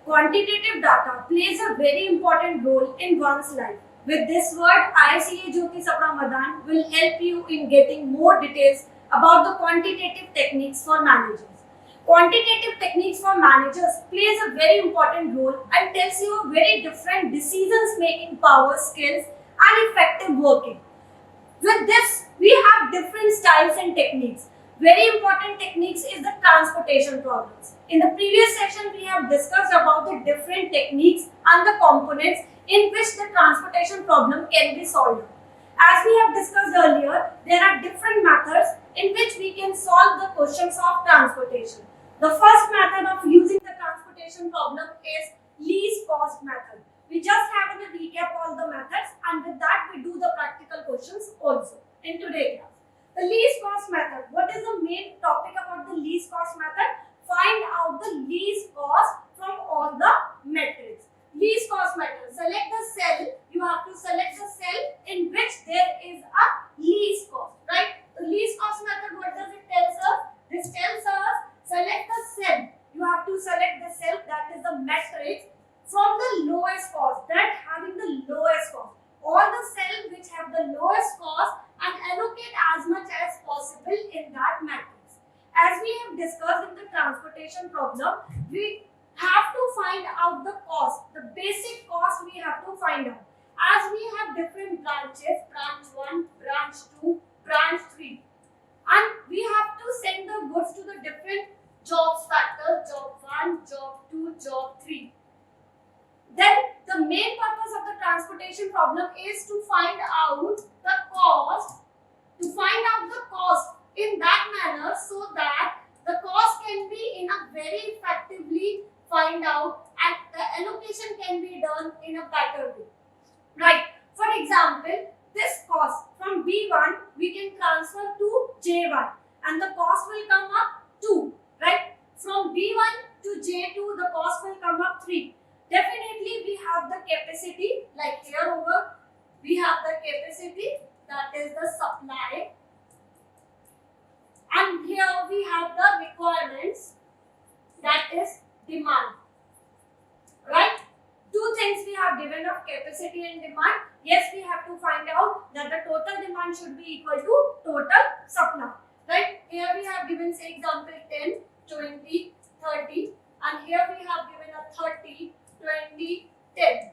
Quantitative data plays a very important role in one's life. With this word, ICA Jyoti Sapna Madan will help you in getting more details about the quantitative techniques for managers. Quantitative techniques for managers plays a very important role and tells you a very different decisions making power, skills and effective working. With this, we have different styles and techniques. Very important techniques is the transportation problems. In the previous session, we have discussed about the different techniques and the components in which the transportation problem can be solved. As we have discussed earlier, there are different methods in which we can solve the questions of transportation. The first method of using the transportation problem is least cost method. We just have a recap all the methods, and with that we do the practical questions also in today's class. The least cost method. What is the main topic about the least cost method? Find out the least cost from all the metrics. Least cost method. Select the cell. You have to select the cell in which there is a least cost. Right? The least cost method. What does it tell us? This tells us select the cell. You have to select the cell that is the matrix from the lowest cost, that having the lowest cost. All the cells which have the lowest cost and allocate as much as possible in that matrix. As we have discussed in the transportation problem, we have to find out the cost, the basic cost we have to find out. As we have different branches, branch 1, branch 2, branch 3, and we have to send the goods to the different jobs factors, job 1, job 2, job 3. Then the main purpose of the transportation problem is to find out the cost, in that manner so that the cost can be in a very effectively find out and the allocation can be done in a better way. Right. For example, this cost from B1 we can transfer to J1 and the cost will come up 2. Right. From B1 to J2 the cost will come up 3. Definitely we have the capacity, like here over we have the capacity, that is the supply, and here we have the requirements, that is demand. Right? Two things we have given of capacity and demand. Yes, we have to find out that the total demand should be equal to total supply. Right? Here we have given, say example 10, 20, 30, and here we have given a 30, 20, 10.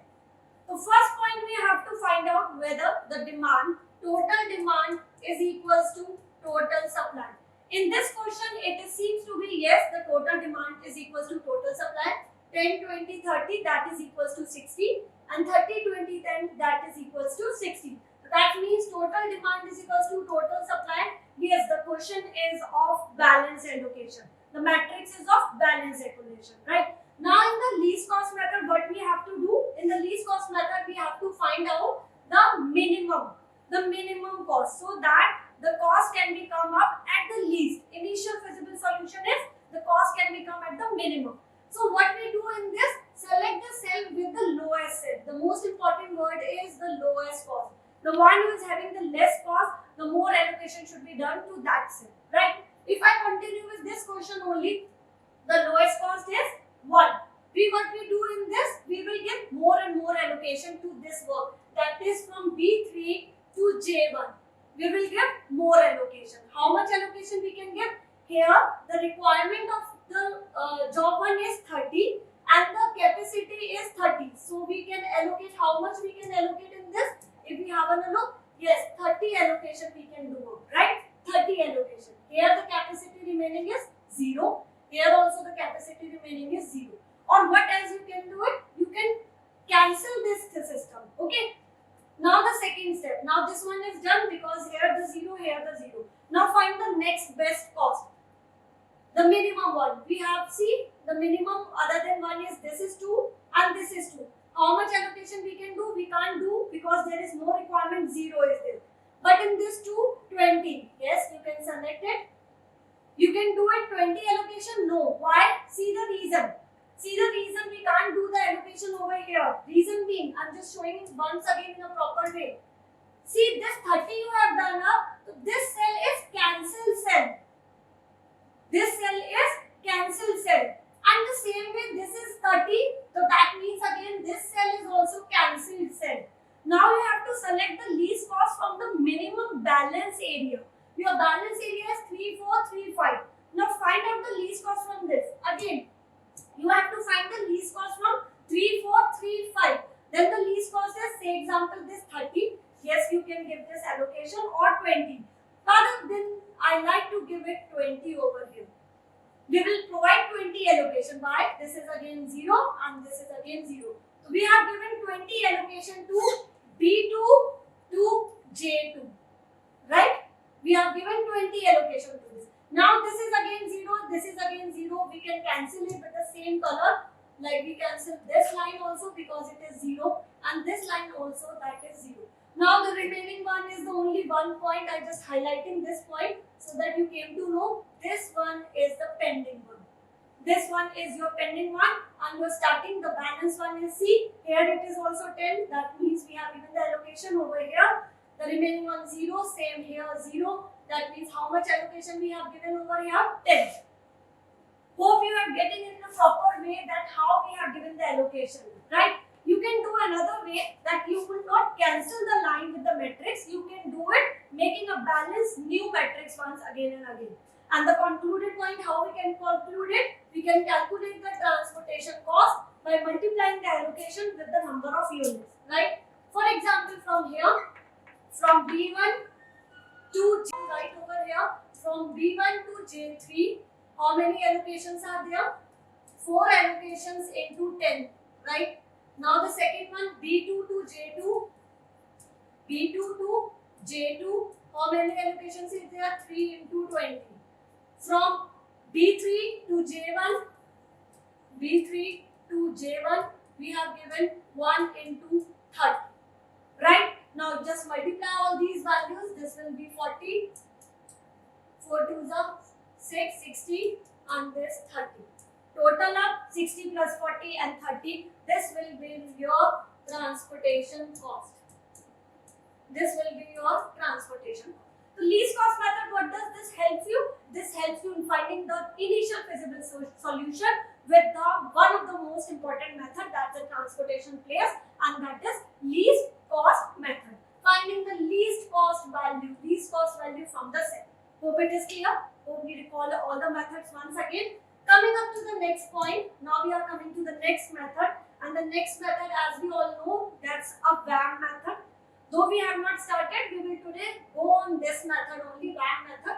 So first point we have to find out whether the demand, total demand is equals to total supply. In this question it seems to be yes, the total demand is equals to total supply. 10, 20, 30 that is equals to 60 and 30, 20, 10 that is equals to 60. So that means total demand is equals to total supply. Yes, the question is of balance allocation. The matrix is of balance allocation, right? Now in the least cost method, what we have to do? In the least cost method, we have to find out the minimum cost, so that the cost can be come up at the least. Initial feasible solution is the cost can become at the minimum. So what we do in this, select the cell with the lowest cell. The most important word is the lowest cost. The one who is having the less cost, the more allocation should be done to that cell, right? If I continue with this question only, the lowest cost is 1. What we do in this, we will give more and more allocation to this work. That is from B3 to J1. We will give more allocation. How much allocation we can give? Here, the requirement of the job 1 is 30 and the capacity is 30. So we can allocate, how much we can allocate in this? If we have a look, yes, 30 allocation we can do, right? 30 allocation. Here the capacity remaining is 0. Here also the capacity remaining is 0. Or what else you can do it? You can cancel this system. Okay. Now the second step. Now this one is done because here the 0, here the 0. Now find the next best cost. The minimum one. We have, see, the minimum other than 1 is this is 2 and this is 2. How much allocation we can do? We can't do because there is no requirement, 0 is there. But in this 2, 20. Yes, you can select it. You can do it 20 allocation? No. Why? See the reason. See the reason we can't do the allocation over here. Reason being, I'm just showing it once again in a proper way. See this 30 you have done up. So this cell is cancel cell. This cell is cancel cell. And the same way this is 30. balance area. Your balance area is 3435. Now find out the least cost from this. Again, you have to find the least cost from 3435. Then the least cost is, say example, this 30. Yes, you can give this allocation, or 20. Rather than I like to give it 20 over here. We will provide 20 allocation. Why? This is again 0 and this is again 0. So we have given 20 allocation to B2 to J2. Right? We have given 20 allocation to this. Now this is again 0, this is again 0. We can cancel it with the same color. Like we cancel this line also because it is 0, and this line also, that is 0. Now the remaining one is the only one point. I just highlighting this point so that you came to know this one is the pending one. This one is your pending one, and you're starting the balance one is C. Here it is also 10. That means we have given the allocation over here. The remaining one 0, same here 0. That means how much allocation we have given over here? 10. Hope you are getting in the proper way that how we have given the allocation, right? You can do another way that you will not cancel the line with the matrix. You can do it making a balanced new matrix once again and again. And the concluded point, how we can conclude it? We can calculate the transportation cost by multiplying the allocation with the number of units, right? For example, from here, from B1 to J, right over here, from B1 to J3, how many allocations are there? 4 allocations into 10, right? Now the second one, B2 to J2. B2 to J2, how many allocations is there? 3 into 20. From B3 to J1, B3 to J1, we have given 1 into 30, right? Now just multiply all these values. This will be 40. 4 to the 6, 60, and this 30. Total up 60 plus 40 and 30. This will be your transportation cost. This will be your transportation cost. The least cost method, what does this help you? This helps you in finding the initial feasible solution with the one of the most important method, that's the transportation place, and that is least cost method. Finding the least cost value from the set. Hope it is clear. Hope we recall all the methods once again. Coming up to the next point, now we are coming to the next method, and the next method, as we all know, that's a VAM method. Though we have not started, we will today go on this method only, VAM method.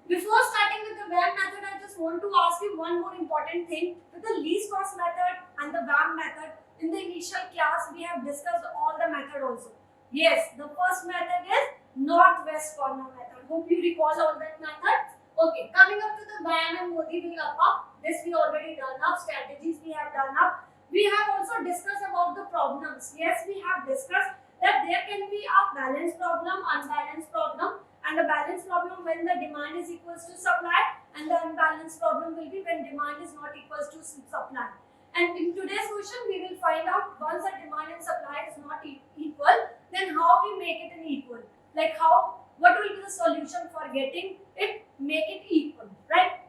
Before starting with the VAM method, I just want to ask you one more important thing. With the least cost method and the VAM method, in the initial class, we have discussed all the method also. Yes, the first method is northwest corner method. Hope you recall all that method. Okay, coming up to the VAM and Modi will up. This we already done up. Strategies we have done up. We have also discussed about the problems. Yes, we have discussed that there can be a balance problem, unbalanced problem, and a balance problem when the demand is equals to supply, and the unbalanced problem will be when demand is not equals to supply. And in today's question, we will find out once the demand and supply is not equal, then how we make it an equal. Like how, what will be the solution for getting it, make it equal, right?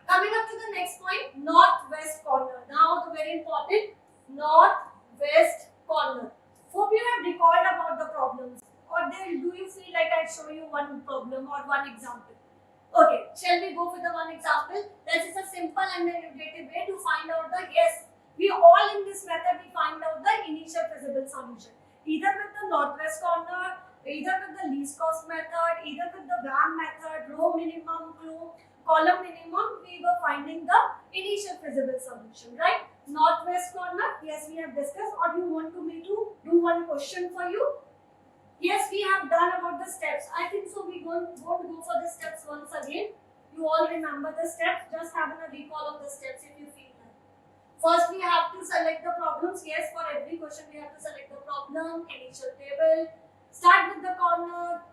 Coming up to the next point, northwest corner. Now the very important northwest corner. Hope you have recalled about the problems, or then do you feel like I show you one problem or one example? Okay, shall we go for the one example? This is a simple and innovative way to find out the, yes, we all in this method we find out the initial feasible solution. Either with the northwest corner, either with the least cost method, either with the VAM method, row minimum, column minimum, we were finding the initial feasible solution, right? Northwest corner, yes, we have discussed. Or you want me to do one question for you? Yes, we have done about the steps. I think so we won't go for the steps once again. You all remember the steps. Just having a recall of the steps if you feel like. First, we have to select the problems. Yes, for every question we have to select the problem, initial table, start with the corner,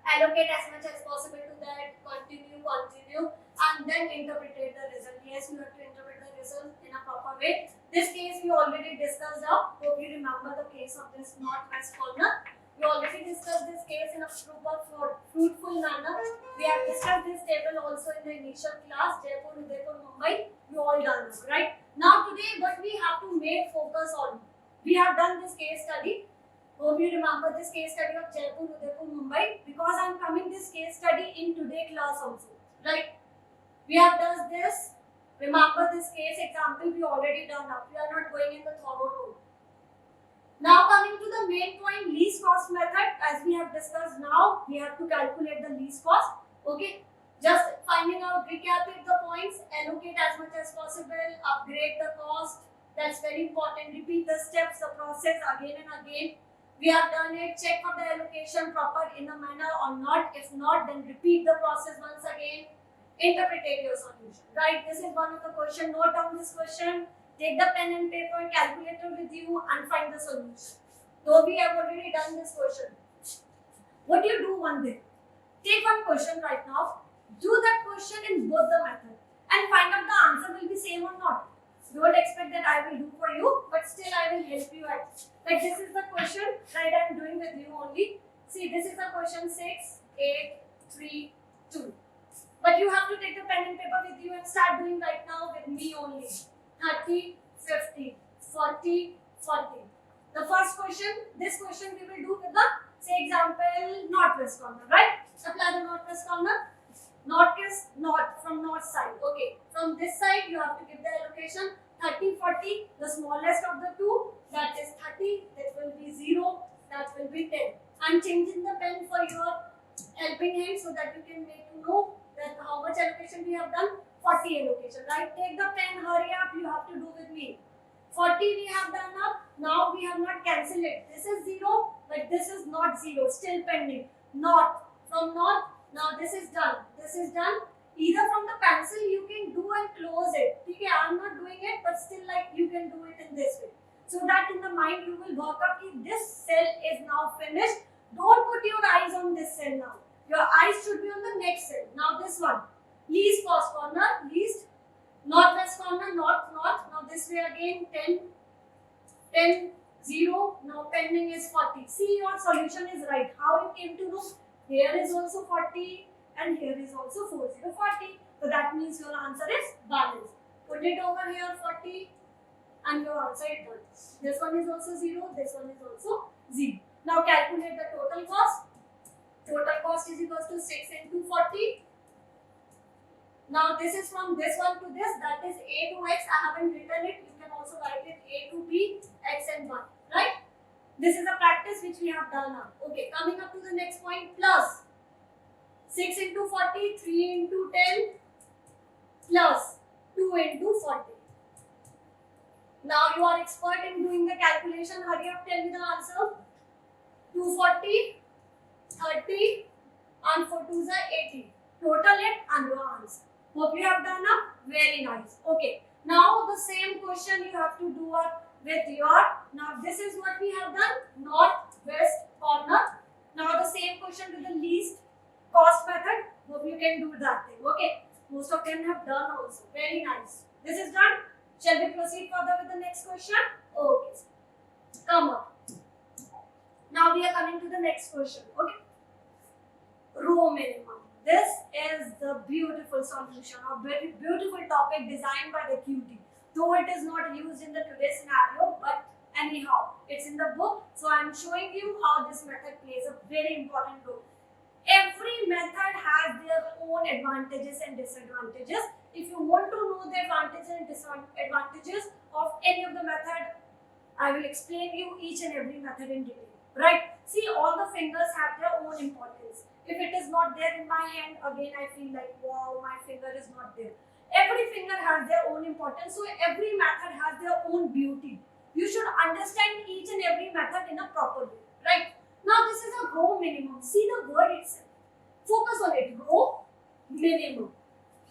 allocate as much as possible to that, continue, and then interpret the result. Yes, you have to interpret the result in a proper way. This case we already discussed now. Hope you remember the case of this northwest corner. We already discussed this case in a fruitful manner. We have discussed this table also in the initial class, Jaipur, Udaipur, Mumbai. You all done this, right? Now today, what we have to make focus on, we have done this case study. Hope you remember this case study of Jaipur, Udaipur, Mumbai, because I am coming this case study in today class also. Right? We have done this. Remember this case example we already done now. We are not going in the thorough road. Now coming to the main point, least cost method. As we have discussed now, we have to calculate the least cost. Okay. Just finding out, recap the points, allocate as much as possible, upgrade the cost. That's very important. Repeat the steps, the process again and again. We have done it. Check for the allocation proper in a manner or not. If not, then repeat the process once again. Interpret your solution. Right? This is one of the question. Note down this question. Take the pen and paper, calculator with you, and find the solution. Though we have already done this question. What do you do one day? Take one question right now. Do that question in both the method and find out the answer will be same or not. Don't expect that I will do for you, but still I will help you out. Like this is the question, right? I am doing with you only. See, this is the question 6, 8, 3, 2. But you have to take the pen and paper with you and start doing right now with me only. 30, 50, 40, 40. The first question, this question we will do with the, say example, northwest corner, right? Apply the northwest corner. North is north, from north side. Okay. From this side, you have to give the allocation 30, 40, the smallest of the two, that is 30, that will be 0, that will be 10. I'm changing the pen for your helping hand so that you can make to know that how much allocation we have done. 40 allocation, right? Take the pen, hurry up, you have to do with me. 40 we have done up, now we have not cancelled it. This is 0, but this is not 0, still pending. North, from north, now this is done. This is done. Either from the pencil you can do and close it. Okay, I am not doing it, but still like you can do it in this way. So that in the mind you will work up if this cell is now finished. Don't put your eyes on this cell now. Your eyes should be on the next cell. Now this one. Least cost corner, least. Northwest corner, north, north. Now this way again 10, 10, 0. Now pending is 40. See, your solution is right. How you came to know? Here is also 40 and here is also 40. So that means your answer is balanced. Put it over here 40 and your answer is done. This one is also 0, this one is also 0. Now calculate the total cost. Total cost is equals to 6 into 40. Now this is from this one to this, that is A to X. I haven't written it. You can also write it A to B, X and Y. Right? This is a practice which we have done now. Okay, coming up to the next point, plus 6 into 40, 3 into 10, plus 2 into 40. Now you are expert in doing the calculation. Hurry up, tell me the answer. 240, 30, and 4 2s are 80. Total it and your answer. Hope you have done up. Very nice. Okay. Now the same question you have to do up with your. Now this is what we have done. Northwest corner. Now the same question with the least cost method. Hope you can do that thing. Okay. Most of them have done also. Very nice. This is done. Shall we proceed further with the next question? Okay. Come up. Now we are coming to the next question. Okay. Row minimum. This is the beautiful solution, a very beautiful topic designed by the QT. Though it is not used in the today's scenario, but anyhow, it's in the book. So I am showing you how this method plays a very important role. Every method has their own advantages and disadvantages. If you want to know the advantages and disadvantages of any of the method, I will explain you each and every method in detail. Right? See, all the fingers have their own importance. If it is not there in my hand, again I feel like, wow, my finger is not there. Every finger has their own importance. So every method has their own beauty. You should understand each and every method in a proper way. Right? Now this is a row minimum. See the word itself. Focus on it. Row minimum.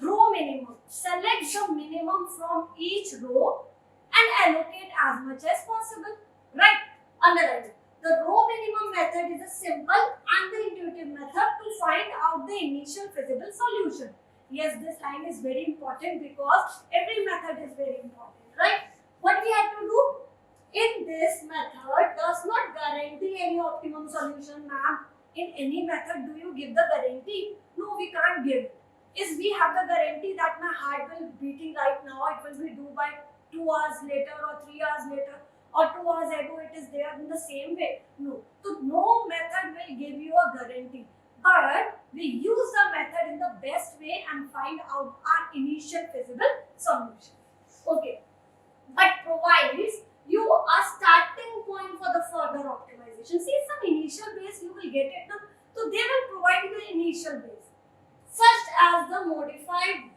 Row minimum. Select the minimum from each row and allocate as much as possible. Right? Underline it. The row minimum method is a simple and the intuitive method to find out the initial feasible solution. Yes, this line is very important because every method is very important, right? What we have to do in this method does not guarantee any optimum solution, ma'am. In any method, do you give the guarantee? No, we can't give. Is we have the guarantee that my heart will be beating right now, it will be due by 2 hours later or 3 hours later. or 2 hours ago it is there in the same way? No. So no method will give you a guarantee. But we use the method in the best way and find out our initial feasible solution. Okay. But provides you a starting point for the further optimization. See, some initial base you will get it now. So they will provide you the initial base, such as the modified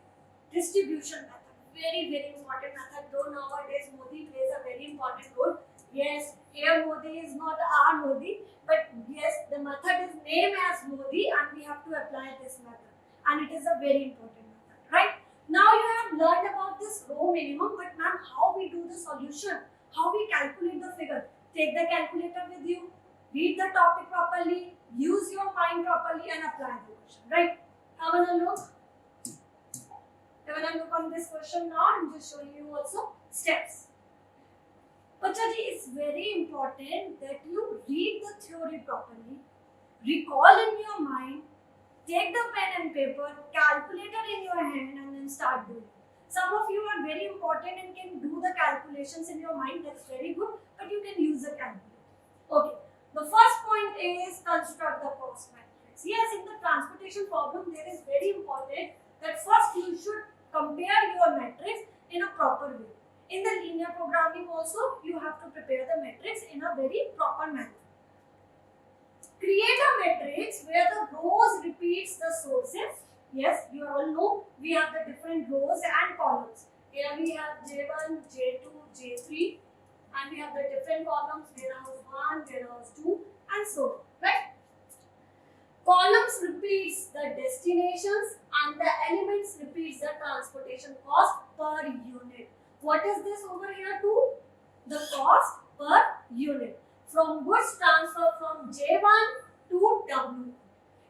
distribution method. Very, very important method. Though nowadays Modi plays a very important role. Yes, here Modi is not our Modi, but yes, the method is named as Modi and we have to apply this method. And it is a very important method, right? Now you have learned about this row minimum, but ma'am, how we do the solution? How we calculate the figure? Take the calculator with you, read the topic properly, use your mind properly and apply the question, right? Have a look. Have a look on this question now. I'm just showing you also steps. Bachaji, it's very important that you read the theory properly, recall in your mind, take the pen and paper, calculator in your hand and then start doing. Some of you are very important and can do the calculations in your mind. That's very good, but you can use the calculator. Okay. The first point is construct the cost matrix. Yes, in the transportation problem, there is very important that first you should compare your matrix in a proper way. In the linear programming also, you have to prepare the matrix in a very proper manner. Create a matrix where the rows repeats the sources. Yes, you all know we have the different rows and columns. Here we have J1, J2, J3 and we have the different columns, warehouse 1, warehouse 2 and so on, right? Columns repeats the destinations and the elements repeats the transportation cost per unit. What is this over here too? The cost per unit. From goods transfer from J1 to W.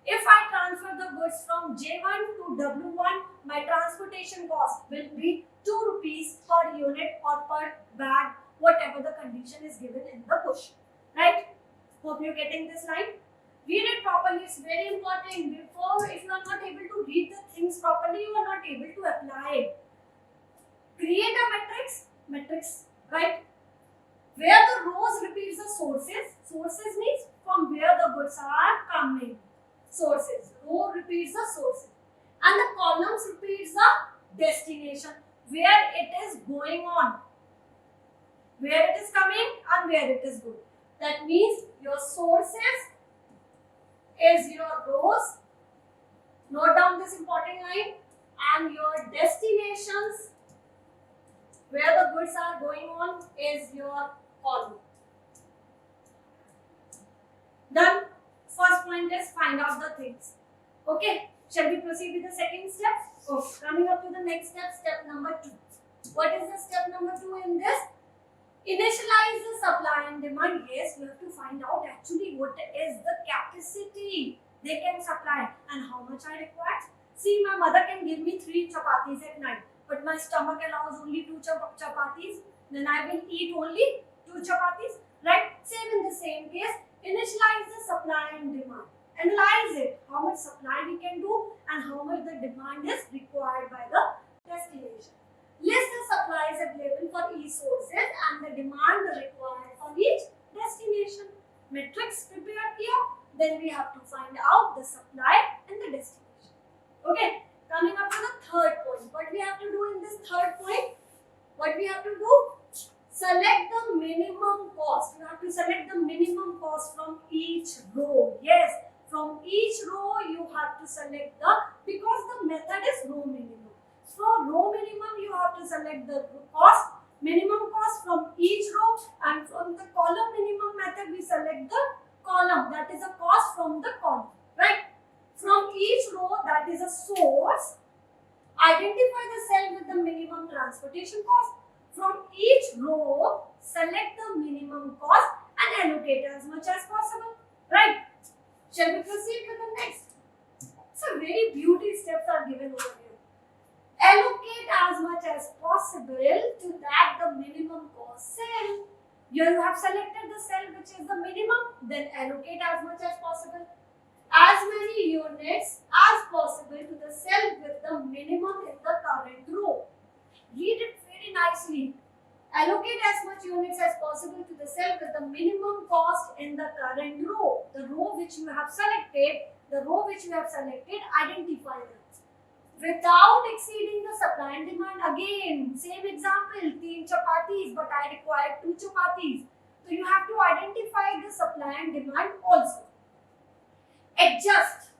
If I transfer the goods from J1 to W1, my transportation cost will be 2 rupees per unit or per bag, whatever the condition is given in the question. Right? Hope you're getting this line. Read it properly. It's very important. Before, if you are not able to read the things properly, you are not able to apply it. Create a matrix, right? Where the rows repeats the sources. Sources means from where the goods are coming. Sources. Row repeats the sources. And the columns repeats the destination. Where it is going on. Where it is coming and where it is going. That means your sources is your rows. Note down this important line. And your destinations, where the goods are going on, is your column. Done. First point is find out the things. Okay. Shall we proceed with the second step? Okay. Coming up to the next step, step number 2. What is the step number 2 in this? Initialize the supply and demand. Yes, we have to find out actually what is the capacity they can supply and how much I require. See, my mother can give me 3 chapatis at night, but my stomach allows only 2 chapatis. Then I will eat only 2 chapatis. Right? Same in the same case. Initialize the supply and demand. Analyze it. How much supply we can do and how much the demand is required by the destination. List the supplies available for each sources and the demand required for each destination. Matrix prepared here. Then we have to find out the supply and the destination. Okay. Coming up to the third point. What we have to do in this third point? What we have to do? Select the minimum cost. You have to select the minimum cost from each row. Yes. From each row you have to select because the method is row minimum. So row minimum you have to select the cost, minimum cost from each row, and from the column minimum method we select the column, that is a cost from the column, right? From each row, that is a source, identify the cell with the minimum transportation cost. From each row, select the minimum cost and allocate as much as possible, right? Shall we proceed with the next? So very beauty steps are given over here. Allocate as much as possible to that the minimum cost cell. Here you have selected the cell which is the minimum, then allocate as much as possible. As many units as possible to the cell with the minimum in the current row. Read it very nicely. Allocate as much units as possible have selected, the row which you have selected, identify them. Without exceeding the supply and demand, again, same example, 3 chapatis, but I require 2 chapatis. So you have to identify the supply and demand also. Adjust.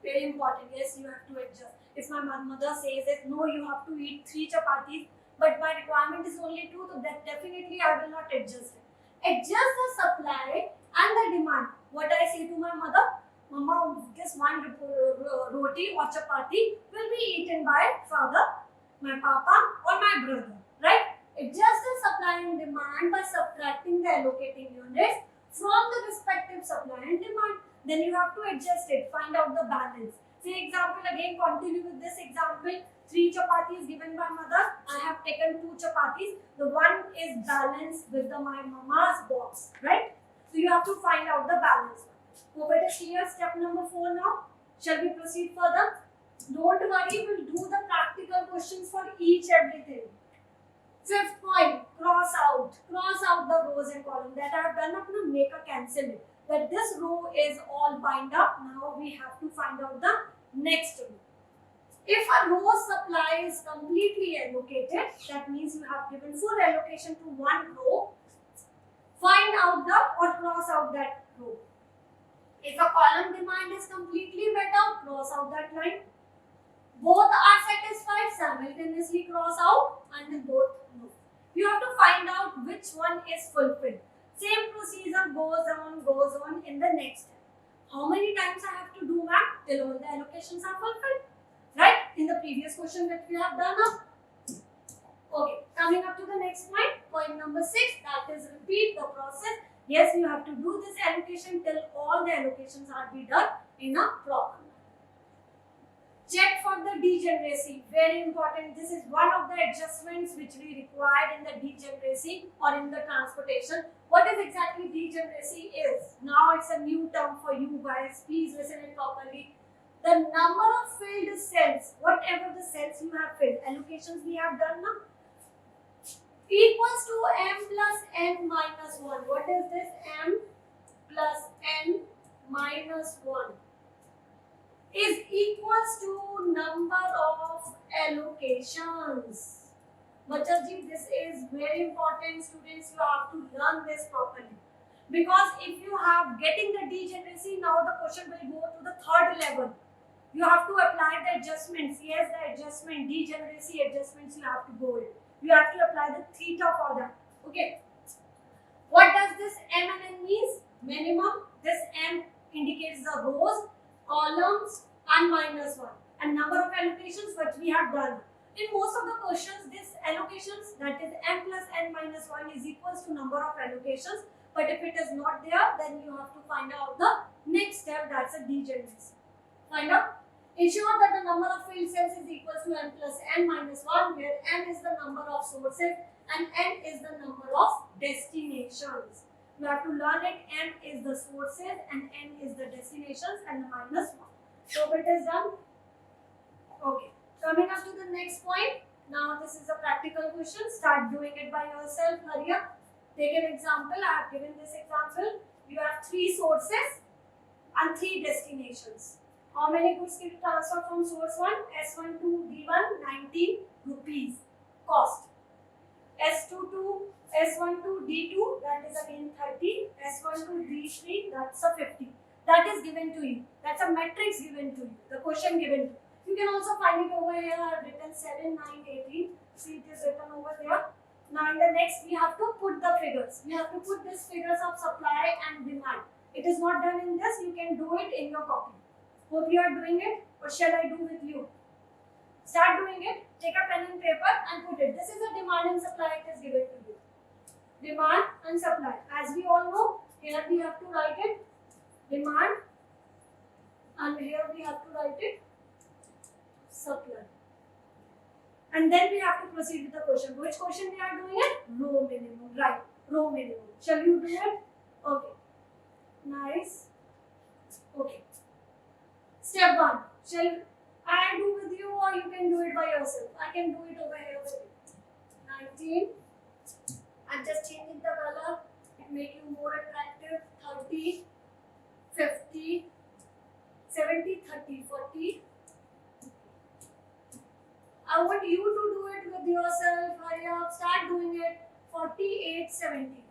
Very important. Yes, you have to adjust. If my mother says that no, you have to eat 3 chapatis, but my requirement is only 2, so that definitely I will not adjust it. Adjust the supply and the demand. What I say to my mother, Mama, this one roti or chapati will be eaten by father, my papa or my brother, right? Adjust the supply and demand by subtracting the allocating units from the respective supply and demand. Then you have to adjust it, find out the balance. Say example, again continue with this example. 3 chapatis given by mother. I have taken 2 chapatis. The one is balanced with my mama's box, right? So you have to find out the balance. So better clear step number 4 now. Shall we proceed further? Don't worry, we'll do the practical questions for each everything. 5th point, cross out the rows and columns that I have done up. Now make a cancel it. That this row is all bind up. Now we have to find out the next row. If a row supply is completely allocated, that means you have given full allocation to one row. Find out or cross out that row. If a column demand is completely met out, cross out that line. Both are satisfied, simultaneously cross out, and both no. You have to find out which one is fulfilled. Same procedure goes on in the next step. How many times I have to do that till all the allocations are fulfilled? Right? In the previous question that we have done up. Okay, coming up to the next point, point number 6, that is repeat the process. Yes, you have to do this allocation till all the allocations are be done in a proper manner. Check for the degeneracy, very important. This is one of the adjustments which we required in the degeneracy or in the transportation. What is exactly degeneracy is? Now it's a new term for you guys. Please listen it properly. The number of filled cells, whatever the cells you have filled, allocations we have done now, equals to m plus n minus 1. What is this? M plus n minus 1 is equals to number of allocations. Bachchaji, this is very important, students. You have to learn this properly. Because if you have getting the degeneracy, now the question will go to the 3rd level. You have to apply the adjustments. Yes, the adjustment, degeneracy adjustments you have to go in. You have to apply the theta for that. Okay. What does this m and n means? Minimum. This m indicates the rows, columns, and minus 1. And number of allocations which we have done. In most of the questions, this allocations, that is m plus n minus 1 is equals to number of allocations. But if it is not there, then you have to find out the next step, that's a degeneracy. Find out. Ensure that the number of filled cells is equal to m plus n minus 1, where m is the number of sources and n is the number of destinations. You have to learn it. M is the sources and n is the destinations and the minus 1. So it is done. Okay. Coming up to the next point. Now this is a practical question. Start doing it by yourself. Hurry up. Take an example. I have given this example. You have 3 sources and 3 destinations. How many goods can you transfer from source 1? S1 to D1, 19 rupees cost. S2 to S1 to D2, that is again 30. S1 to D3, that's a 50. That is given to you. That's a matrix given to you. The question given to you. You can also find it over here. I have written 7, 9, 18. See, it is written over there. Now in the next, we have to put the figures. We have to put these figures of supply and demand. It is not done in this. You can do it in your copy. Hope you are doing it. What shall I do with you? Start doing it. Take a pen and paper and put it. This is a demand and supply. It is given to you. Demand and supply. As we all know, here we have to write it. Demand. And here we have to write it. Supply. And then we have to proceed with the question. Which question we are doing it? Row minimum. Right. Row minimum. Shall you do it? Okay. Nice. Okay. Step 1. Shall I do with you or you can do it by yourself? I can do it over here with you. 19. I'm just changing the color. It make you more attractive. 30. 50, 70, 30, 40. I want you to do it with yourself. Hurry up, start doing it. 48, 70.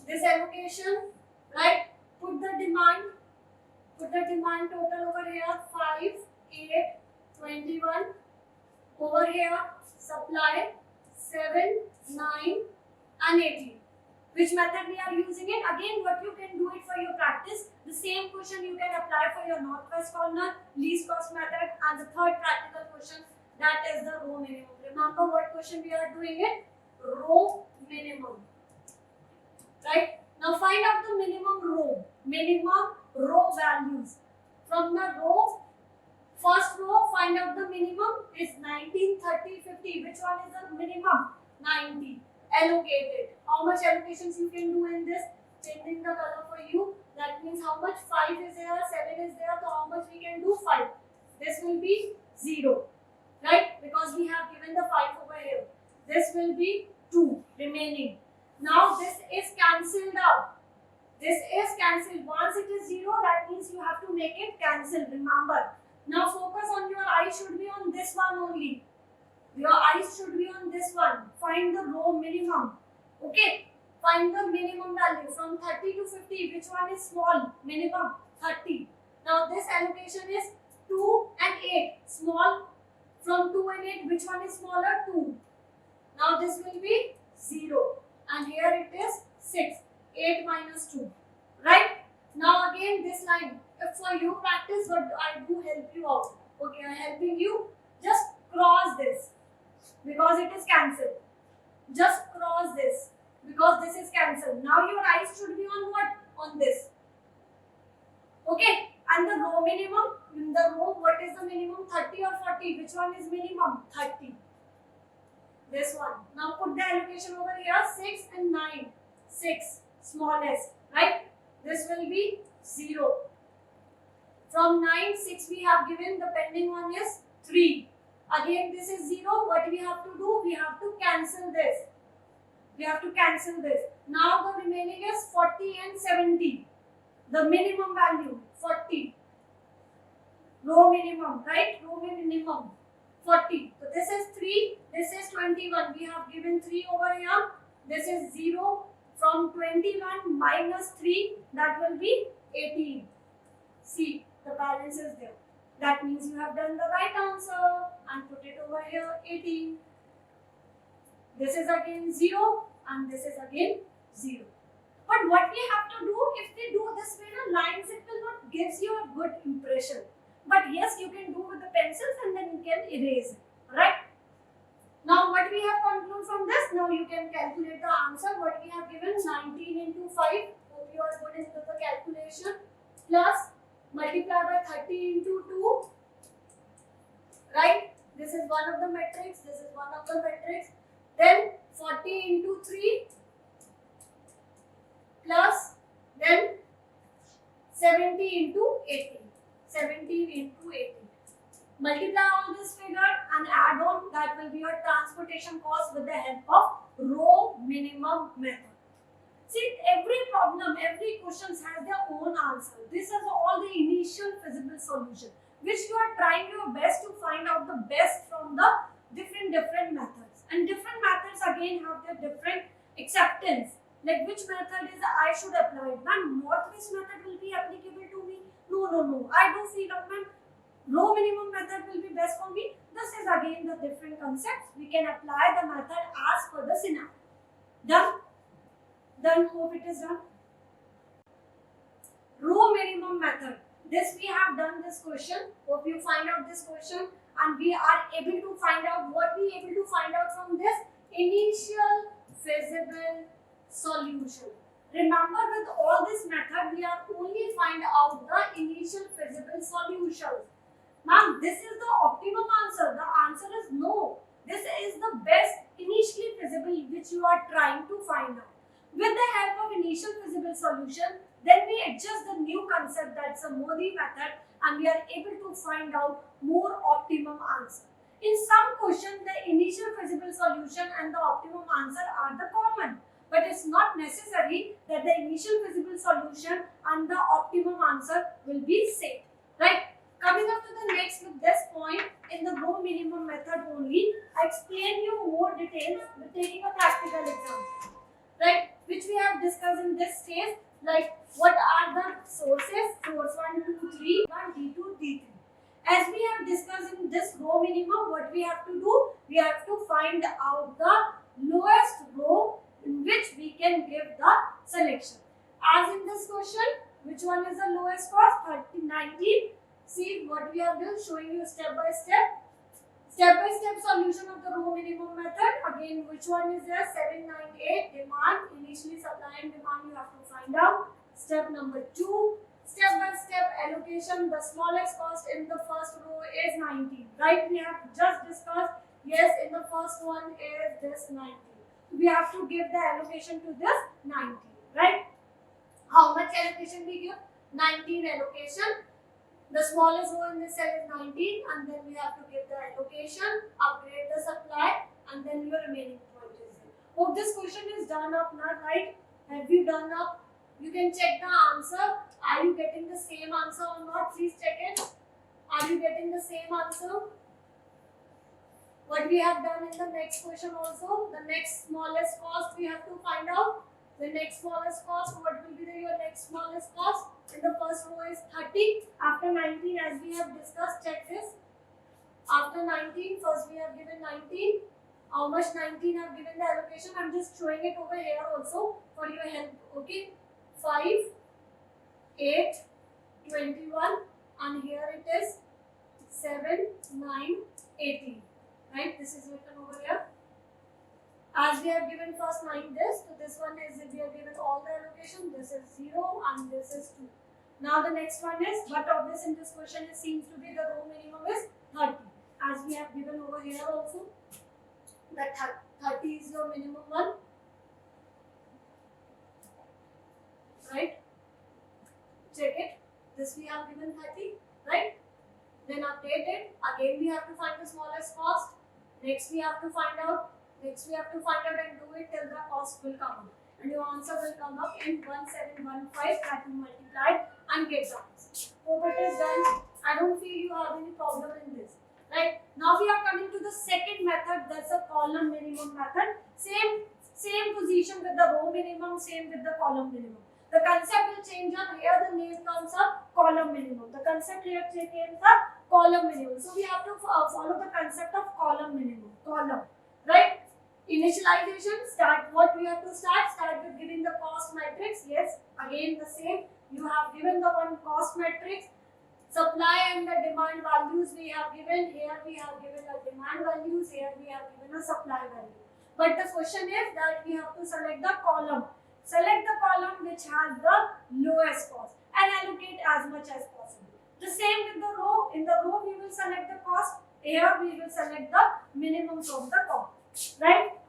This allocation, right? Put the demand total over here 5, 8, 21. Over here, supply 7, 9, and 18. Which method we are using it? Again, what you can do it for your practice. The same question you can apply for your northwest corner, least cost method, and the third practical question, that is the row minimum. Remember what question we are doing it? Row minimum. Right? Now find out the minimum row values. From the row, first row, find out the minimum is 19, 30, 50. Which one is the minimum? 90. Allocated. How much allocations you can do in this? Changing the color for you. That means how much? 5 is there, 7 is there. So how much we can do? 5. This will be 0. Right? Because we have given the 5 over here. This will be 2 remaining. Now this is cancelled out. This is cancelled. Once it is 0, that means you have to make it cancel. Remember. Now focus on your eyes should be on this one only. Your eyes should be on this one. Find the row minimum. Okay. Find the minimum value from 30 to 50. Which one is small? Minimum 30. Now this allocation is 2 and 8. Small. From 2 and 8, which one is smaller? 2. Now this will be 0. And here it is 6. 8 minus 2. Right? Now again this line. If for you practice, but I do help you out. Okay, I am helping you. Just cross this. Because it is cancelled. Just cross this. Because this is cancelled. Now your eyes should be on what? On this. Okay. And the row minimum. In the row, what is the minimum? 30 or 40? Which one is minimum? 30. This one. Now put the allocation over here. 6 and 9. 6. Smallest. Right? This will be 0. From 9, 6 we have given. The pending one is 3. Again this is 0. What we have to do? We have to cancel this. We have to cancel this. Now the remaining is 40 and 70. The minimum value 40. Row minimum, right? Row minimum 40. So this is 3. This is 21. We have given 3 over here. This is 0. From 21 minus 3, that will be 18. See, the balance is there. That means you have done the right answer and put it over here 18. This is again 0 and this is again 0. But what we have to do, if we do this way in lines, it will not give you a good impression. But yes, you can do with the pencils and then you can erase it. Right? Now what we have concluded from this, now you can calculate the answer. What we have given 19 into 5. Hope you are good into the calculation. Plus multiply by 30 into 2. Right? This is one of the matrix. This is one of the matrix. Then 40 into 3. Plus then 70 into 18. 17 into 18. Multiply all this figure and add on. That will be your transportation cost with the help of row minimum method. See, every problem, every question has their own answer. This is all the initial feasible solution, which you are trying your best to find out the best from the different methods. And different methods again have their different acceptance. Like which method is I should apply? Man, northwest method will be applicable to me. No. I do feel that man, row minimum method will be best for me. This is again the different concepts. We can apply the method as per the scenario. Done? Done. Hope it is done. Row minimum method. This we have done this question. Hope you find out this question and we are able to find out what we able to find out from this initial feasible solution. Remember, with all this method, we are only find out the initial feasible solutions. Ma'am, this is the optimum answer. The answer is no. This is the best initially feasible which you are trying to find out. With the help of initial feasible solution, then we adjust the new concept, that's a Modi method, and we are able to find out more optimum answer. In some questions, the initial feasible solution and the optimum answer are the common. but it's not necessary that the initial feasible solution and the optimum answer will be same, right? Coming up to the next with this point, in the row minimum method only, I explain you more details with taking a practical example, right? Which we have discussed in this stage, like what are the sources, source 1, 2, 3, 1, D2, D3. As we have discussed in this row minimum, what we have to do? We have to find out the lowest row in which we can give the selection. As in this question, which one is the lowest cost? 19. See what we have done, showing you step by step solution of the row minimum method. Again, which one is there? 7, 9, 8. Demand, initially supply and demand you have to find out. Step number 2, step by step allocation. The smallest cost in the first row is 19, right? We have just discussed, yes, in the first one is this 19. We have to give the allocation to this 19, right? How much allocation we give? 19 allocation. The smallest row in this cell is 19, and then we have to give the allocation, upgrade the supply, and then your remaining point is there. Hope this question is done up, not right? Have you done up? You can check the answer. Are you getting the same answer or not? Please check it. Are you getting the same answer? What we have done in the next question also, the next smallest cost we have to find out. The next smallest cost, what will be your next smallest cost? In the first row is 30. After 19, as we have discussed, check this. After 19, first we have given 19. How much 19 have given the allocation? I'm just showing it over here also for your help. Okay. 5, 8, 21, and here it is 7, 9, 18. Right? This is written over here. As we have given first 9 this, so this one is, we have given all the allocation, this is 0 and this is 2. Now the next one is, but obvious in this question it seems to be the row minimum is 30. As we have given over here also, that 30 is your minimum one. Right? Check it. This we have given 30, right? Then update it. Again we have to find the smallest cost. Next we have to find out and do it till the cost will come up. And your answer will come up in 1715 that you multiplied and get the answer. Hope it is done. I don't feel you have any problem in this. Right? Now we are coming to the second method, that's a column minimum method. Same position with the row minimum, same with the column minimum. The concept will change up. Here the name comes up column minimum. The concept here comes up column minimum. So we have to follow the concept of column minimum. Column. Right? Initialization, what we have to start with giving the cost matrix. Yes, again the same. You have given the one cost matrix. Supply and the demand values we have given. Here we have given the demand values. Here we have given a supply value. But the question is that we have to select the column. Select the column which has the lowest cost and allocate as much as possible. The same with the row. In the row we will select the cost. Here we will select the minimum from the column. Right?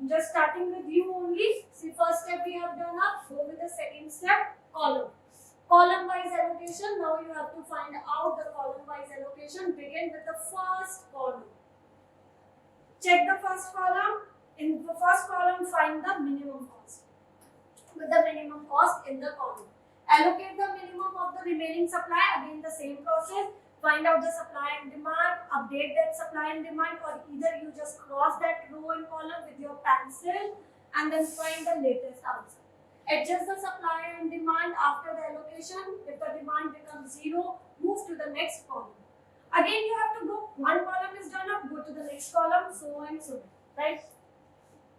Just starting with you only. See, first step we have done up. Go with the second step, column. Column wise allocation. Now you have to find out the column wise allocation. Begin with the first column. Check the first column. In the first column, find the minimum cost. With the minimum cost in the column. Allocate the minimum of the remaining supply. Again the same process. Find out the supply and demand, update that supply and demand, or either you just cross that row and column with your pencil and then find the latest answer. Adjust the supply and demand after the allocation. If the demand becomes 0, move to the next column. Again you have to go, one column is done up, go to the next column, so and so on. Right?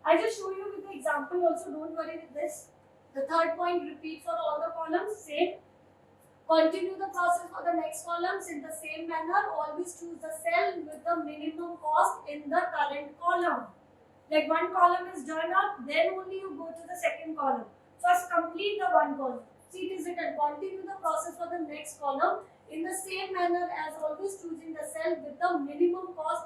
I just show you with the example also, don't worry with this. The third point, repeat for all the columns, same. Continue the process for the next columns in the same manner. Always choose the cell with the minimum cost in the current column. Like one column is done up, then only you go to the second column. First complete the one column. See, it is written, continue the process for the next column in the same manner as always choosing the cell with the minimum cost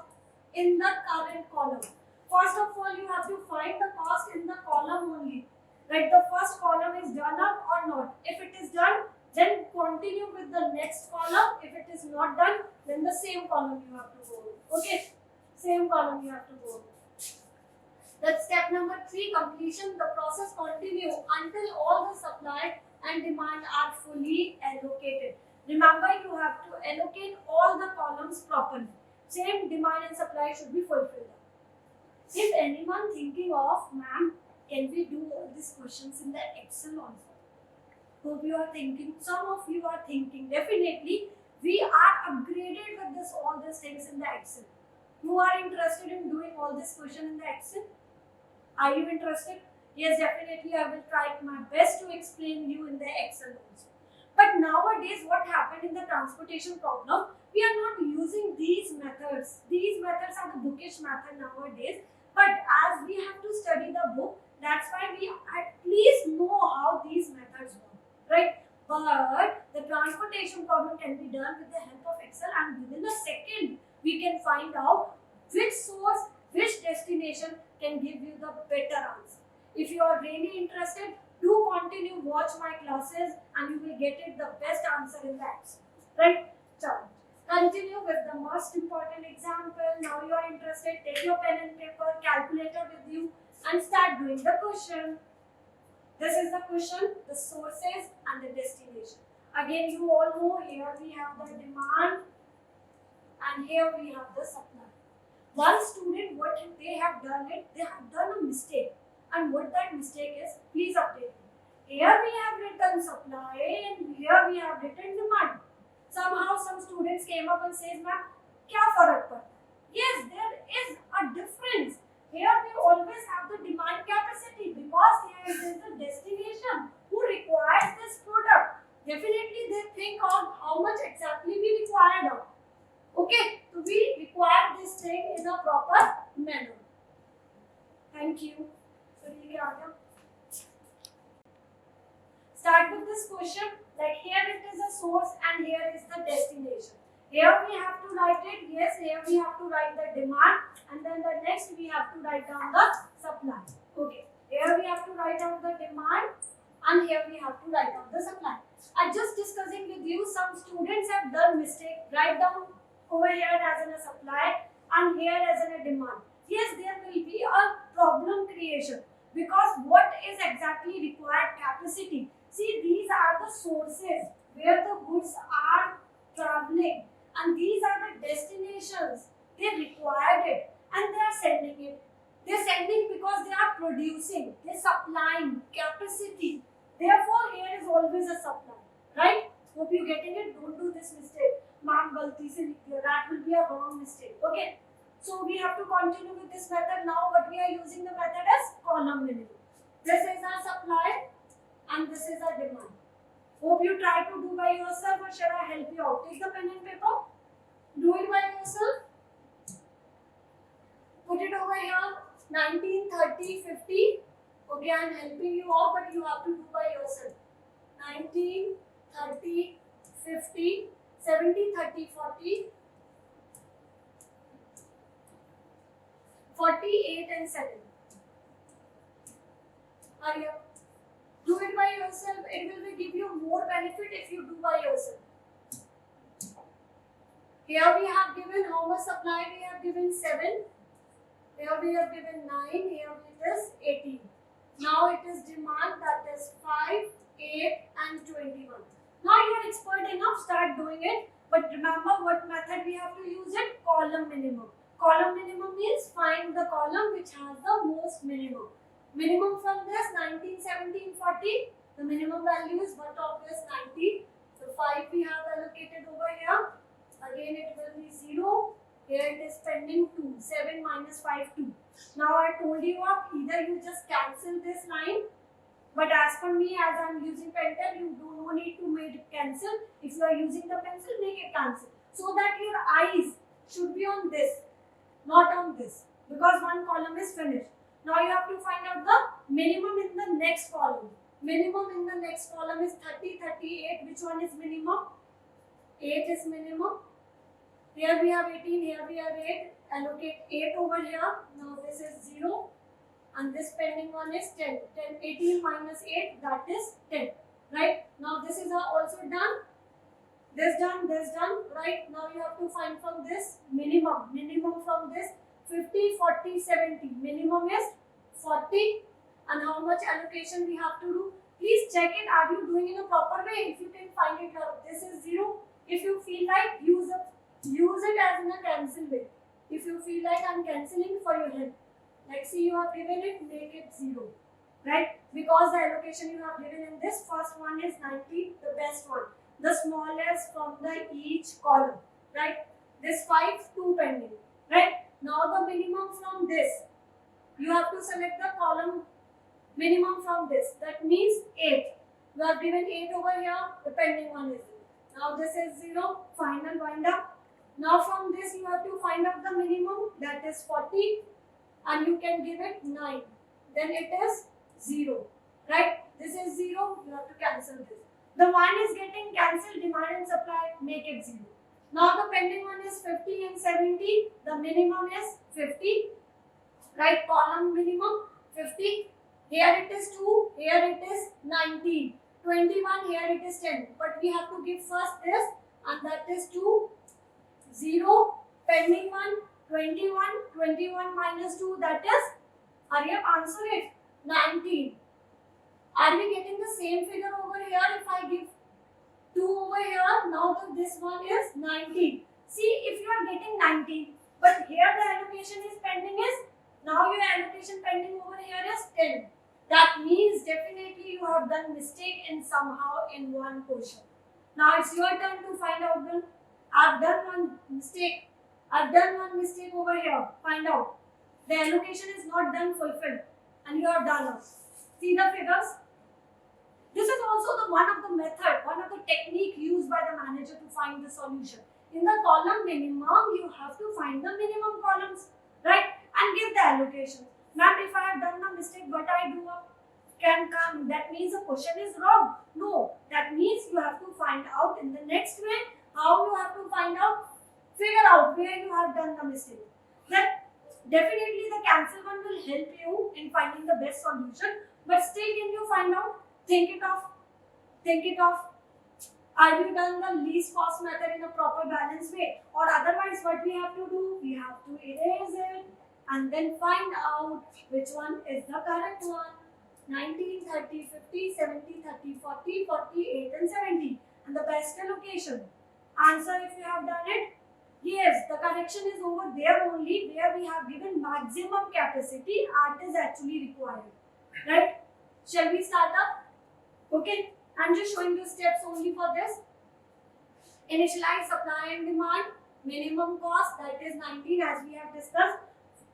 in the current column. First of all, you have to find the cost in the column only. Like the first column is done up or not. If it is done, then continue with the next column. If it is not done, then the same column you have to go. Okay, same column you have to go. That's step number 3, completion. The process continue until all the supply and demand are fully allocated. Remember, you have to allocate all the columns properly. Same demand and supply should be fulfilled. If anyone thinking of, ma'am, can we do all these questions in the Excel also? Hope you are thinking. Some of you are thinking. Definitely, we are upgraded with this all these things in the Excel. You are interested in doing all this question in the Excel? Are you interested? Yes, definitely. I will try my best to explain you in the Excel also. But nowadays, what happened in the transportation problem? We are not using these methods. These methods are the bookish method nowadays. But as we have to study the book, that's why we at least know how these methods work, right? But the transportation problem can be done with the help of Excel, and within a second, we can find out which source, which destination can give you the better answer. If you are really interested, do continue, watch my classes, and you will get it the best answer in the Excel, right? So, continue with the most important example. Now you are interested, take your pen and paper, calculator with you, and start doing the question. This is the question, the sources and the destination. Again, you all know here we have the demand and here we have the supply. One student, what they have done a mistake. And what that mistake is, please update me. Here we have written supply and here we have written demand. Somehow some students came up and says, ma'am, kya farak padta? Yes, there is a difference. Here we always have the demand capacity because here is the destination who requires this product. Definitely they think of how much exactly we require now. Okay, so we require this thing in a proper manner. Thank you. Start with this question, like here it is a source and here is the destination. Here we have to write it, yes, here we have to write the demand, and then the next we have to write down the supply. Okay, here we have to write down the demand and here we have to write down the supply. I'm just discussing with you, some students have done mistake. Write down over here as in a supply and here as in a demand. Yes, there will be a problem creation because what is exactly required capacity? See, these are the sources where the goods are traveling and these are the destinations. They required it and they are sending it. They are sending because they are producing, they are supplying capacity. Therefore, here is always a supply, right? Hope you getting it. Don't do this mistake. Ma'am, galti se likh diya. That will be a wrong mistake. Okay. So we have to continue with this method. Now what we are using the method as column minimum. This is our supply and this is our demand. Hope you try to do by yourself, or shall I help you out? Take the pen and paper. Do it by yourself. Put it over here. 19, 30, 50. Okay, I am helping you out, but you have to do by yourself. 19, 30, 50, 70, 30, 40. 48 and 7. Hurry up. Do it by yourself. It will give you more benefit if you do by yourself. Here we have given how much supply? We have given 7. Here we have given 9. Here it is 18. Now it is demand, that is 5, 8 and 21. Now you are expert enough. Start doing it. But remember what method we have to use it? Column minimum. Column minimum means find the column which has the most minimum. Minimum from this 19, 17, 40. The minimum value is what of this 90. So 5 we have allocated over here. Again it will be 0. Here it is pending 2. 7 minus 5, 2. Now I told you up, either you just cancel this line. But as for me, as I am using pen tab, you do no need to make it cancel. If you are using the pencil, make it cancel. So that your eyes should be on this, not on this, because one column is finished. Now you have to find out the minimum in the next column. Minimum in the next column is 30, 38. Which one is minimum? 8 is minimum. Here we have 18, here we have 8. Allocate 8 over here. Now this is 0. And this pending one is 10. 10, 18 minus 8, that is 10. Right? Now this is also done. This done, right? Now you have to find from this minimum. Minimum from this 50, 40, 70. Minimum is 40. And how much allocation we have to do? Please check it. Are you doing in a proper way? If you can find it out, this is 0. If you feel like, use it as in a cancel way. If you feel like I'm cancelling for your help, like see you have given it, make it 0. Right? Because the allocation you have given in this first one is 90, the best one. The smallest from the each column. Right? This 5, 2 pending. Right? Now the minimum from this. You have to select the column minimum from this. That means 8. You have given 8 over here, the pending one is 0. Now this is 0, final wind up. Now from this you have to find out the minimum, that is 40, and you can give it 9. Then it is 0. Right? This is 0, you have to cancel this. The one is getting cancelled, demand and supply, make it 0. Now the pending one is 50 and 70, the minimum is 50. Right? Column minimum 50. Here it is 2, here it is 19. 21, here it is 10. But we have to give first this, and that is 2, 0, pending 1, 21, 21 minus 2, that is, hurry up, answer it, 19. Are we getting the same figure over here if I give 2 over here? Now this one is 19. See, if you are getting 19, but here the allocation is pending is, now your allocation pending over here is 10. That means definitely you have done mistake in somehow in one portion. Now it's your turn to find out the, I've done one mistake. I've done one mistake over here. Find out. The allocation is not done fulfilled and you have done it. See the figures? This is also the one of the method, one of the technique used by the manager to find the solution. In the column minimum, you have to find the minimum columns, right? And give the allocation. Ma'am, if I have done a mistake, what I do can come. That means the question is wrong. No, that means you have to find out in the next way. How you have to find out? Figure out where you have done the mistake. Then definitely the cancel one will help you in finding the best solution. But still, can you find out? Think it of. Think it of. Are you done the least cost method in a proper balanced way? Or otherwise, what we have to do? We have to erase it and then find out which one is the correct one. 19, 30, 50, 70, 30, 40, 48 and 70. And the best allocation. Answer if you have done it. Yes, the correction is over there only where we have given maximum capacity art is actually required. Right? Shall we start up? Okay. I'm just showing you steps only for this. Initialize supply and demand. Minimum cost, that is 19 as we have discussed.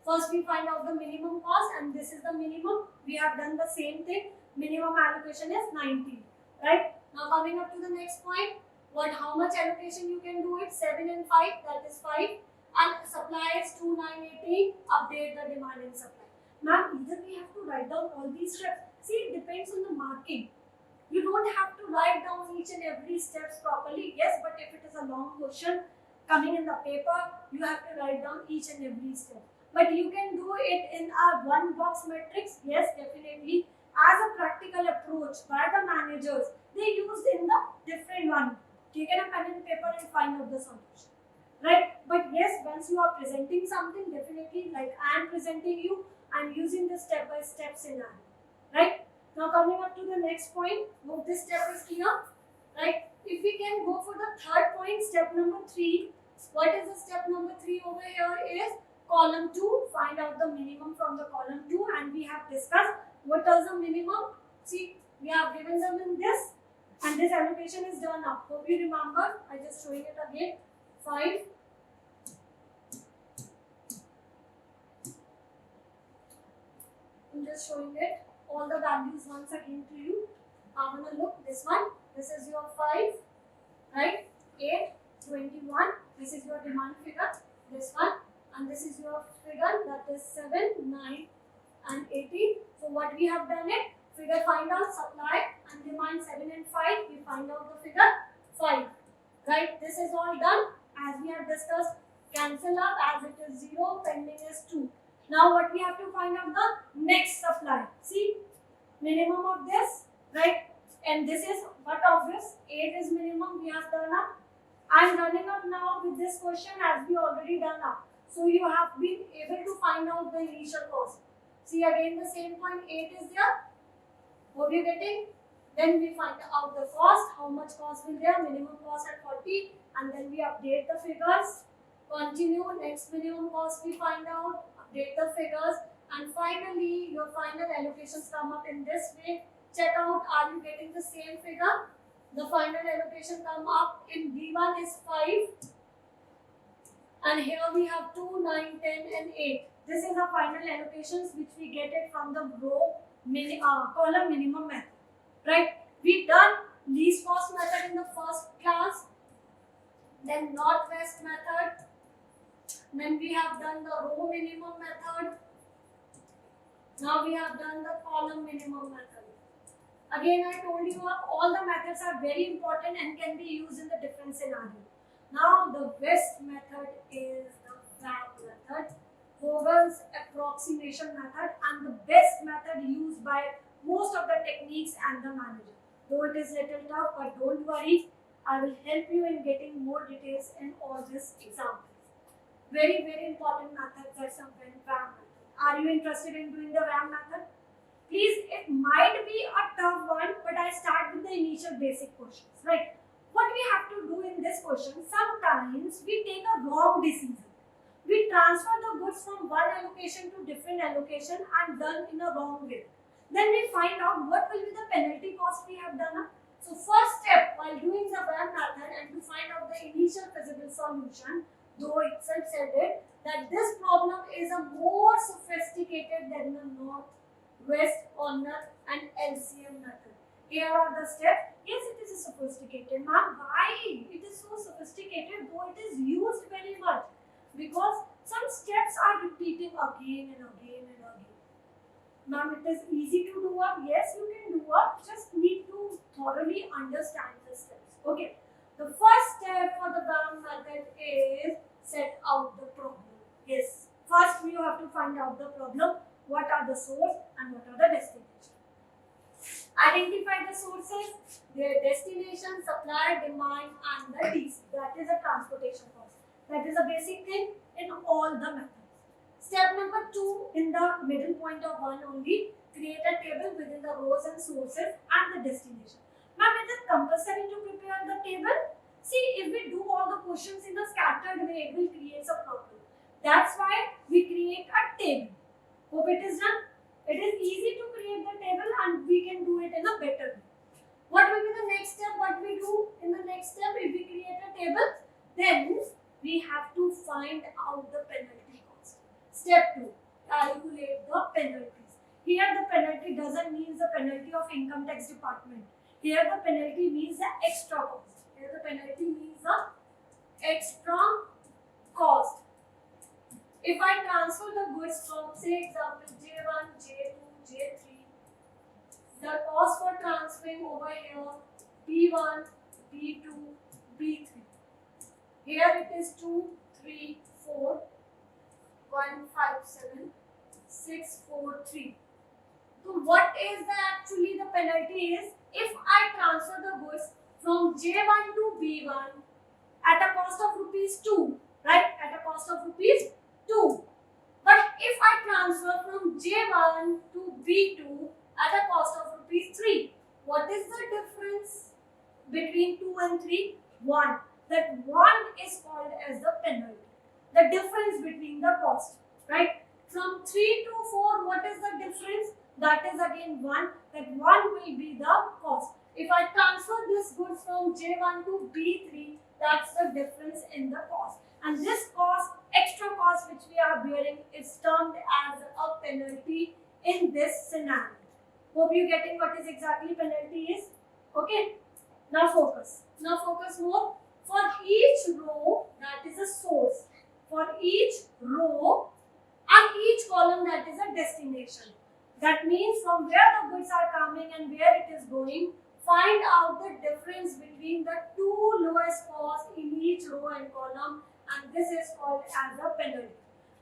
First we find out the minimum cost and this is the minimum. We have done the same thing. Minimum allocation is 19. Right? Now coming up to the next point. How much allocation you can do it? 7 and 5, that is 5. And supply is 2, 9, 18. Update the demand and supply. Ma'am, either we have to write down all these steps. See, it depends on the marking. You don't have to write down each and every steps properly. Yes, but if it is a long question coming in the paper, you have to write down each and every step. But you can do it in a one box matrix. Yes, definitely. As a practical approach by the managers, they used in the different one. Take a pen and paper and find out the solution. Right? But yes, once you are presenting something, definitely like I am presenting you, I am using the step by step scenario. Right? Now coming up to the next point, hope this step is clear. Right? If we can go for the third point, step number 3. What is the step number 3 over here is column 2. Find out the minimum from the column 2 and we have discussed what is the minimum. See, we have given them in this and this allocation is done up. Hope you remember. I just showing it again. 5. I'm just showing it. All the values once again to you. I'm gonna look this one. This is your 5, right? 8, 21. This is your demand figure. This one, and this is your figure. That is 7, 9, and 18. So what we have done it? Figure find out supply and demand 7 and 5. We find out the figure 5. Right? This is all done as we have discussed. Cancel up as it is 0. Pending is 2. Now what we have to find out the next supply. See, minimum of this, right? And this is what of this? 8 is minimum. We have done up. I am running up now with this question as we already done up. So you have been able to find out the initial cost. See again the same point 8 is there. What are you getting? Then we find out the cost, how much cost will there, minimum cost at 40, and then we update the figures. Continue, next minimum cost we find out, update the figures, and finally your final allocations come up in this way. Check out, are you getting the same figure? The final allocation come up in B1 is 5, and here we have 2, 9, 10 and 8. This is the final allocations which we get it from the column minimum method. Right? We done least cost method in the first class, then northwest method, then we have done the row minimum method, now we have done the column minimum method. Again I told you all the methods are very important and can be used in the different scenario. Now the best method is the VAM method, Vogel's approximation method, and the best method used by most of the techniques and the manager. Though it is little tough, but don't worry, I will help you in getting more details in all these examples. Very, very important methods are some VAM method. Are you interested in doing the VAM method? Please, it might be a tough one, but I start with the initial basic questions, right? What we have to do in this question, sometimes we take a wrong decision. We transfer the goods from one allocation to different allocation and done in a wrong way. Then we find out what will be the penalty cost we have done. So first step while doing the VAM method and to find out the initial feasible solution, though itself said it, that this problem is a more sophisticated than the northwest corner and LCM method. Here are the steps. Yes, it is sophisticated. Ma'am, why it is so sophisticated though it is used very much? Because some steps are repeating again and again and again. Ma'am, it is easy to do up. Yes, you can do up. Just need to thoroughly understand the steps. Okay. The first step for the VAM method is set out the problem. Yes. First, you have to find out the problem. What are the source and what are the destination? Identify the sources, their destination, supply, demand, and the DC. That is a transportation cost. That is a basic thing in all the methods. Step number 2, in the middle point of 1 only, create a table within the rows and sources and the destination. Ma'am, it is compulsory to prepare the table. See, if we do all the questions in a scattered way, it will create a problem. That's why we create a table. Hope it is done. It is easy to create the table and we can do it in a better way. What will be the next step? What we do in the next step, if we create a table, then we have to find out the penalty cost. Step 2, calculate the penalties. Here the penalty doesn't mean the penalty of income tax department. Here the penalty means the extra cost. Here the penalty means the extra cost. If I transfer the goods from, say example, J1, J2, J3, the cost for transferring over here B1, B2, B3. Here it is 2, 3, 4, 1, 5, 7, 6, 4, 3. So what is the actually the penalty is if I transfer the goods from J1 to B1 at a cost of rupees 2, right? At a cost of rupees 2. But if I transfer from J1 to B2 at a cost of rupees 3, what is the difference between 2 and 3? 1. That 1 is called as the penalty. The difference between the cost, right? From 3 to 4, what is the difference? That is again 1. That 1 will be the cost. If I transfer this goods from J1 to B3, that's the difference in the cost. And this cost, extra cost which we are bearing, is termed as a penalty in this scenario. Hope you getting what is exactly penalty is. Okay. Now focus. Now focus more. For each row, that is a source. For each row and each column, that is a destination. That means from where the goods are coming and where it is going, find out the difference between the two lowest costs in each row and column, and this is called as a penalty.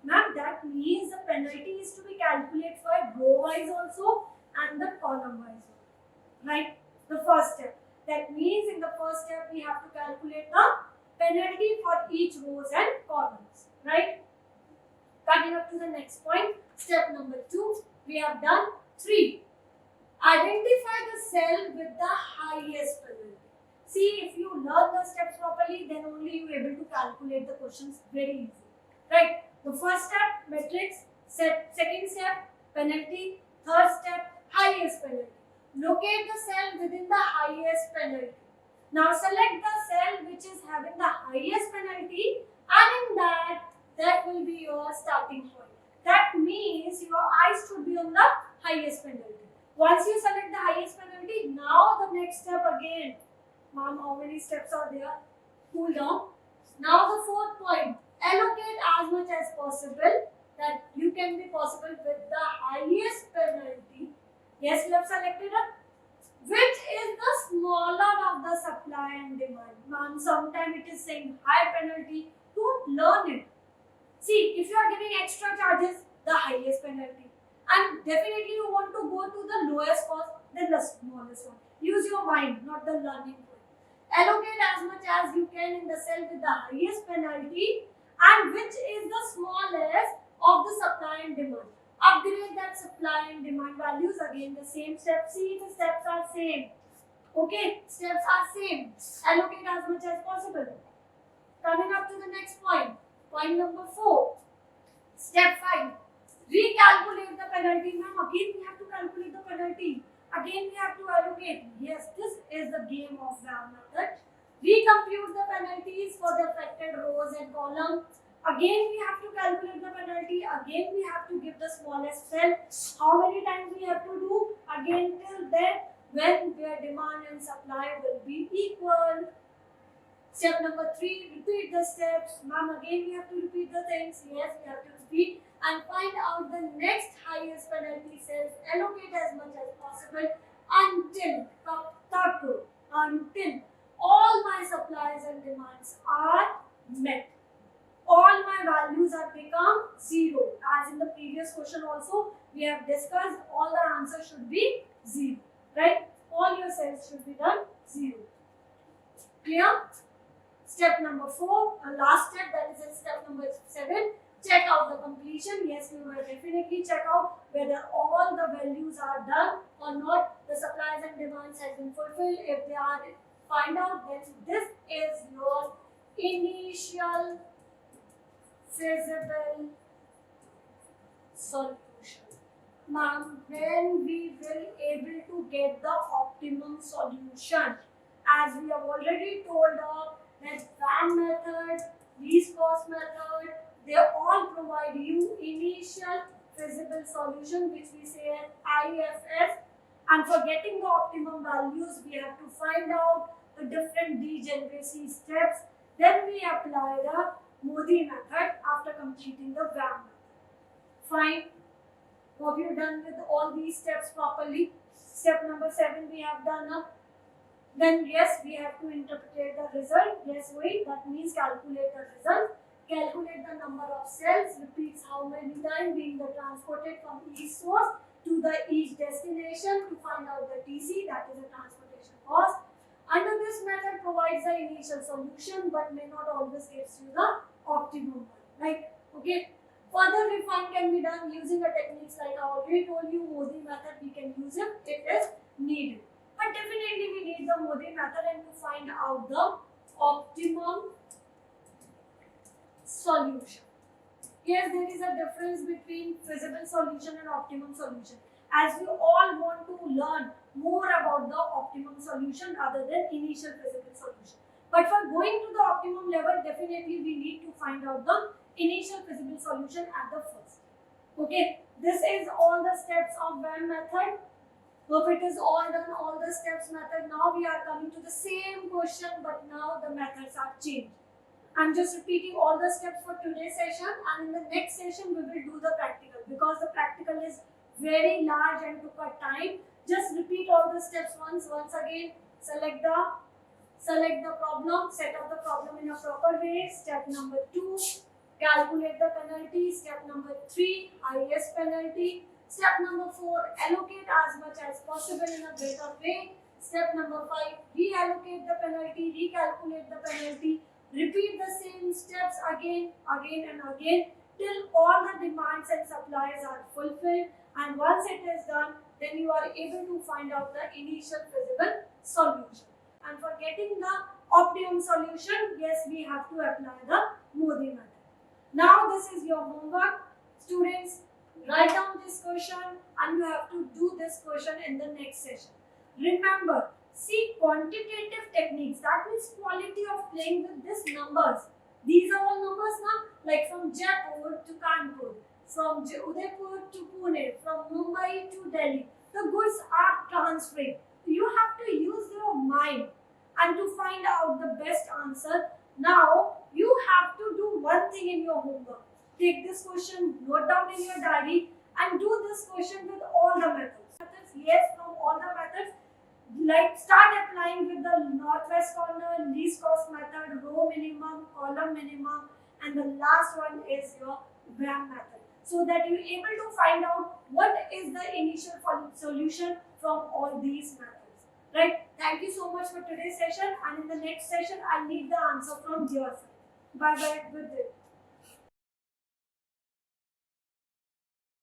Now that means the penalty is to be calculated for row wise also and the column wise also. Right? The first step. That means in the first step we have to calculate the penalty for each rows and columns. Right? Coming up to the next point. Step number 2. We have done 3. Identify the cell with the highest penalty. See, if you learn the steps properly, then only you are able to calculate the questions very easily. Right? The first step, matrix. Second step, penalty. Third step, highest penalty. Locate the cell within the highest penalty. Now select the cell which is having the highest penalty, and in that will be your starting point. That means your eyes should be on the highest penalty. Once you select the highest penalty, now the next step again. Ma'am, how many steps are there? Cool down. Now the fourth point, allocate as much as possible that you can be possible with the highest penalty. Yes, you have selected it. Which is the smaller of the supply and demand. Ma'am, sometimes it is saying high penalty. Don't learn it. See, if you are giving extra charges, the highest penalty. And definitely you want to go to the lowest cost, then the smallest one. Use your mind, not the learning point. Allocate as much as you can in the cell with the highest penalty, and which is the smallest of the supply and demand. Upgrade that supply and demand values. Again the same step. See, the steps are same. Okay, steps are same. Allocate as much as possible. Coming up to the next point. Point number 4. Step 5. Recalculate the penalty. Ma'am, again we have to calculate the penalty. Again we have to allocate. Yes, this is the game of VAM method. Recompute the penalties for the affected rows and columns. Again we have to calculate the penalty. Again we have to give the smallest cell. How many times we have to do? Again till then when their demand and supply will be equal. Step number 3, repeat the steps. Ma'am, again we have to repeat the things. Yes, we have to repeat and find out the next highest penalty cells. Allocate as much as possible until all my supplies and demands are met. All my values are become 0. As in the previous question also, we have discussed all the answers should be 0. Right? All your cells should be done 0. Clear? Step number 4, last step, that is step number 7. Check out the completion. Yes, you will definitely check out whether all the values are done or not. The supplies and demands has been fulfilled. If they are, find out, then this is your initial feasible solution. Ma'am, when we will able to get the optimum solution? As we have already told that VAM method, least cost method, they all provide you initial feasible solution, which we say as IFS. And for getting the optimum values, we have to find out the different degeneracy steps. Then we apply the Modi method after completing the VAM method. Fine. Hope you done with all these steps properly. Step number 7 we have done. Then yes, we have to interpret the result. Yes, wait, that means calculate the result. Calculate the number of cells, repeats how many times being transported from each source to the each destination to find out the TC, that is the transportation cost. Under this method provides the initial solution but may not always gives you the optimum one. Right? Okay. Further refine can be done using a techniques like I already told you, Modi method we can use it if it is needed. But definitely we need the Modi method and to find out the optimum solution. Yes, there is a difference between feasible solution and optimum solution. As we all want to learn more about the optimum solution rather than initial feasible solution. But for going to the optimum level, definitely we need to find out the initial feasible solution at the first. Okay, this is all the steps of VAM method. Hope it is all done, all the steps method. Now we are coming to the same question, but now the methods are changed. I'm just repeating all the steps for today's session, and in the next session we will do the practical because the practical is very large and took a time. Just repeat all the steps once again. Select the problem, set up the problem in a proper way. Step number 2, calculate the penalty. Step number 3, highest penalty. Step number 4, allocate as much as possible in a better way. Step number 5, reallocate the penalty, recalculate the penalty. Repeat the same steps again and again till all the demands and supplies are fulfilled. and once it is done, then you are able to find out the initial feasible solution. And for getting the optimum solution, yes, we have to apply the Modi method. Now this is your homework. Students, write down this question and you have to do this question in the next session. Remember, see quantitative techniques, that means quality of playing with these numbers. These are all numbers now, like from Jaipur to Kanpur, from Udaipur to Pune, from Mumbai to Delhi. The goods are transferring. You have to use your mind and to find out the best answer. Now you have to do one thing in your homework. Take this question, note down in your diary and do this question with all the methods. Yes, from all the methods, like start applying with the northwest corner, least cost method, row minimum, column minimum, and the last one is your gram method, so that you're able to find out what is the initial solution from all these methods. Right? Thank you so much for today's session, and in the next session, I need the answer from your side. Bye bye. Good day.